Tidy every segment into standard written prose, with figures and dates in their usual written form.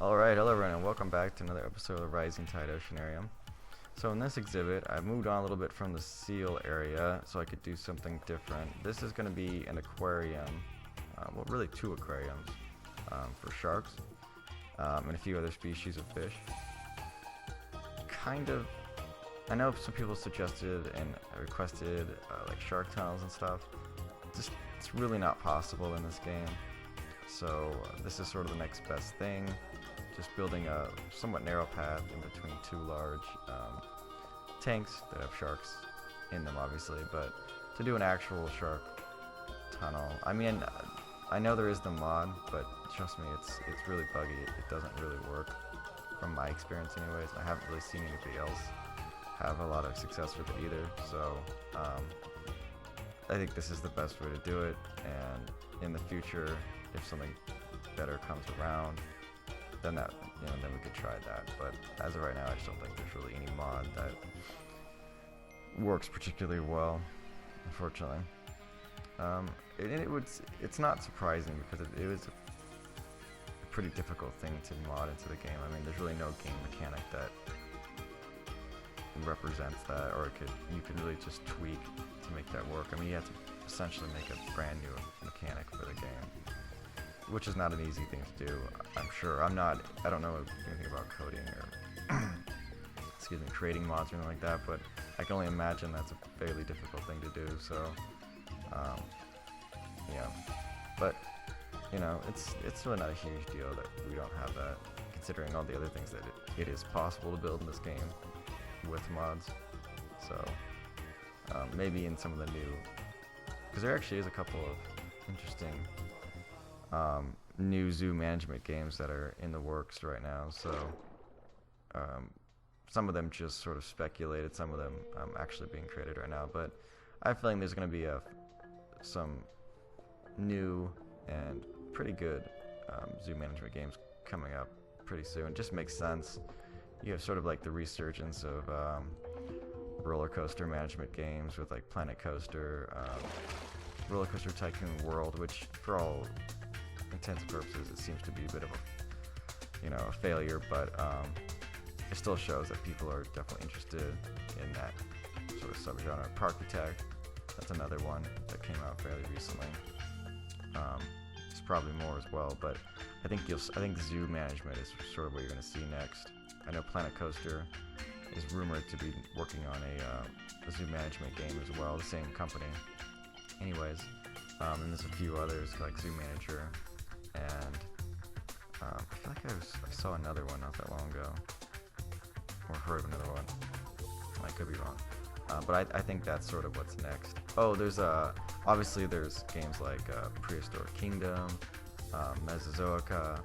Alright, hello everyone and welcome back to another episode of Rising Tide Oceanarium. So in this exhibit, I moved on a little bit from the seal area so I could do something different. This is going to be an aquarium, well really two aquariums, for sharks and a few other species of fish. I know some people suggested and requested like shark tunnels and stuff. It's really not possible in this game. So this is sort of the next best thing. Just building a somewhat narrow path in between two large tanks that have sharks in them, obviously. But to do an actual shark tunnel, I mean, I know there is the mod, but trust me, it's really buggy. It doesn't really work from my experience, anyways. I haven't really seen anybody else have a lot of success with it either. So I think this is the best way to do it. And in the future, if something better comes around, then then we could try that. But as of right now, I just don't think there's really any mod that works particularly well, unfortunately. It's not surprising because it was a pretty difficult thing to mod into the game. I mean, there's really no game mechanic that represents that, or you can really just tweak to make that work. I mean, you have to essentially make a brand new mechanic for the game, which is not an easy thing to do, I'm sure. I don't know anything about coding or creating mods or anything like that, but I can only imagine that's a fairly difficult thing to do. So yeah, but it's really not a huge deal that we don't have that, considering all the other things that it is possible to build in this game with mods. So maybe in some of the new, because there actually is a couple of interesting new zoo management games that are in the works right now. So some of them just sort of speculated, some of them actually being created right now. But I have a feeling there's going to be some new and pretty good zoo management games coming up pretty soon. It just makes sense. You have sort of like the resurgence of roller coaster management games with like Planet Coaster, Roller Coaster Tycoon World, which for all intents and purposes it seems to be a bit of a failure, but it still shows that people are definitely interested in that sort of subgenre. Parkitect, that's another one that came out fairly recently. There's probably more as well, but I think zoo management is sort of what you're going to see next. I know Planet Coaster is rumored to be working on a zoo management game as well, the same company. Anyways, and there's a few others like Zoo Manager, and I feel like I saw another one not that long ago, or heard of another one. I could be wrong, but I think that's sort of what's next. Oh, there's obviously there's games like Prehistoric Kingdom, Mesozoica.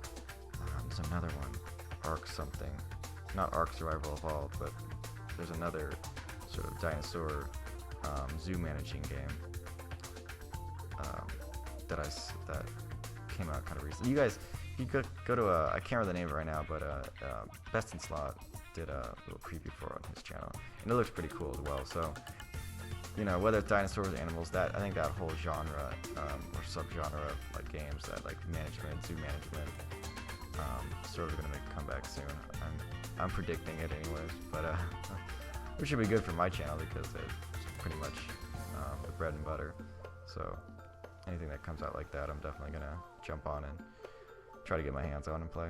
There's another one, Ark something, not Ark Survival Evolved, but there's another sort of dinosaur zoo managing game that came out kind of recently. You guys, you could go to I can't remember the name of it right now, but Best in Slot did a little preview for it on his channel, and it looks pretty cool as well. So whether it's dinosaurs or animals, that I think that whole genre or subgenre of like games that like management, zoo management, sort of gonna make a comeback soon. I'm predicting it anyways, but which should be good for my channel because it's pretty much the bread and butter. So anything that comes out like that, I'm definitely gonna jump on and try to get my hands on and play.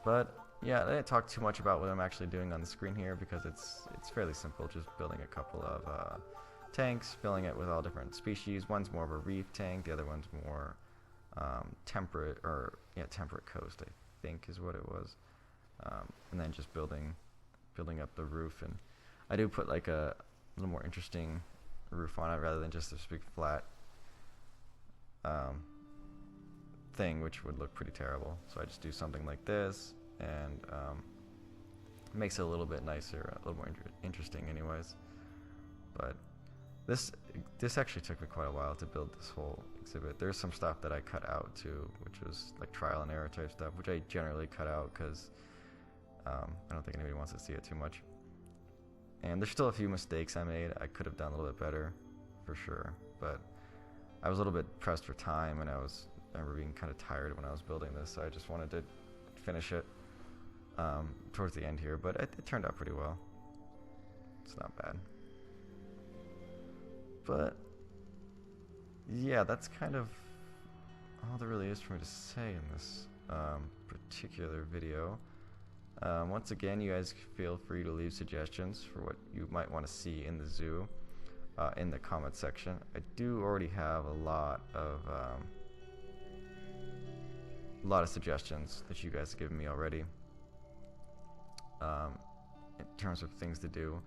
But yeah, I didn't talk too much about what I'm actually doing on the screen here because it's fairly simple. Just building a couple of tanks, filling it with all different species. One's more of a reef tank, the other one's more temperate coast, I think is what it was. And then just building up the roof, and I do put like a little more interesting roof on it rather than just this big flat thing, which would look pretty terrible. So I just do something like this, and it makes it a little bit nicer, a little more interesting anyways. But this actually took me quite a while to build this whole exhibit. There's some stuff that I cut out too, which was like trial and error type stuff, which I generally cut out because I don't think anybody wants to see it too much. And there's still a few mistakes I made. I could have done a little bit better, for sure. But I was a little bit pressed for time, and I remember being kind of tired when I was building this, so I just wanted to finish it towards the end here, but it turned out pretty well. It's not bad. But yeah, that's kind of all there really is for me to say in this particular video. Once again, you guys feel free to leave suggestions for what you might want to see in the zoo in the comment section. I do already have a lot of suggestions that you guys have given me already in terms of things to do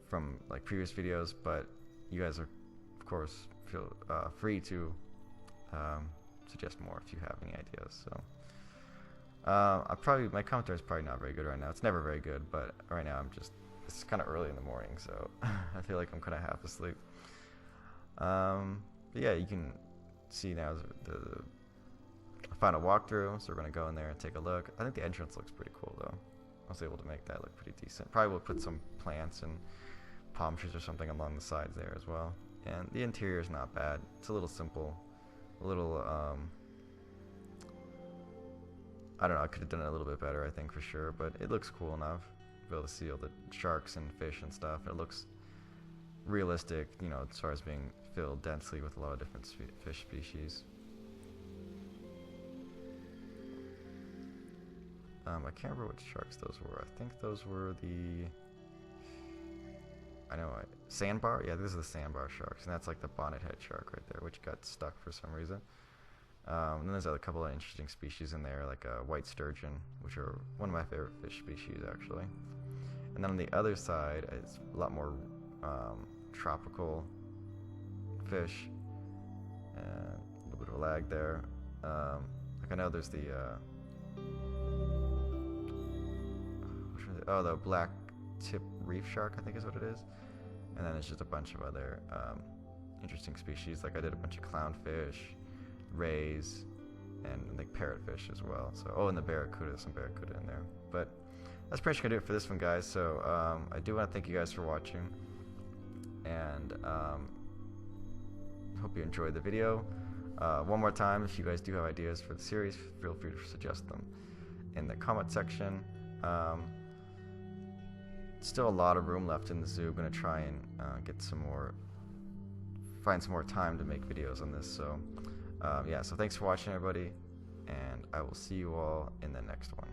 from like previous videos, but you guys are of course feel free to suggest more if you have any ideas. So my commentary is probably not very good right now. It's never very good, but right now it's kind of early in the morning, so I feel like I'm kind of half asleep. But yeah, you can see now the final walkthrough, so we're gonna go in there and take a look. I think the entrance looks pretty cool though. I was able to make that look pretty decent. Probably will put some plants and palm trees or something along the sides there as well. And the interior is not bad. It's a little simple, a little I don't know, I could have done it a little bit better, I think, for sure, but it looks cool enough. Be able to see all the sharks and fish and stuff. It looks realistic, you know, as far as being filled densely with a lot of different fish species. I can't remember which sharks those were. I think those were the... sandbar? Yeah, this is the sandbar sharks, and that's like the bonnethead shark right there, which got stuck for some reason. And then there's a couple of interesting species in there, like a white sturgeon, which are one of my favorite fish species, actually. And then on the other side, it's a lot more tropical fish, and a little bit of a lag there. Like I know there's the the black tip reef shark, I think is what it is. And then there's just a bunch of other interesting species. Like I did a bunch of clownfish, rays, and like parrotfish as well. So, and the barracuda, some barracuda in there. But that's pretty much gonna do it for this one, guys. So I do want to thank you guys for watching, and hope you enjoyed the video. One more time, if you guys do have ideas for the series, feel free to suggest them in the comment section. Still a lot of room left in the zoo. I'm gonna try and find some more time to make videos on this. So yeah, so thanks for watching, everybody, and I will see you all in the next one.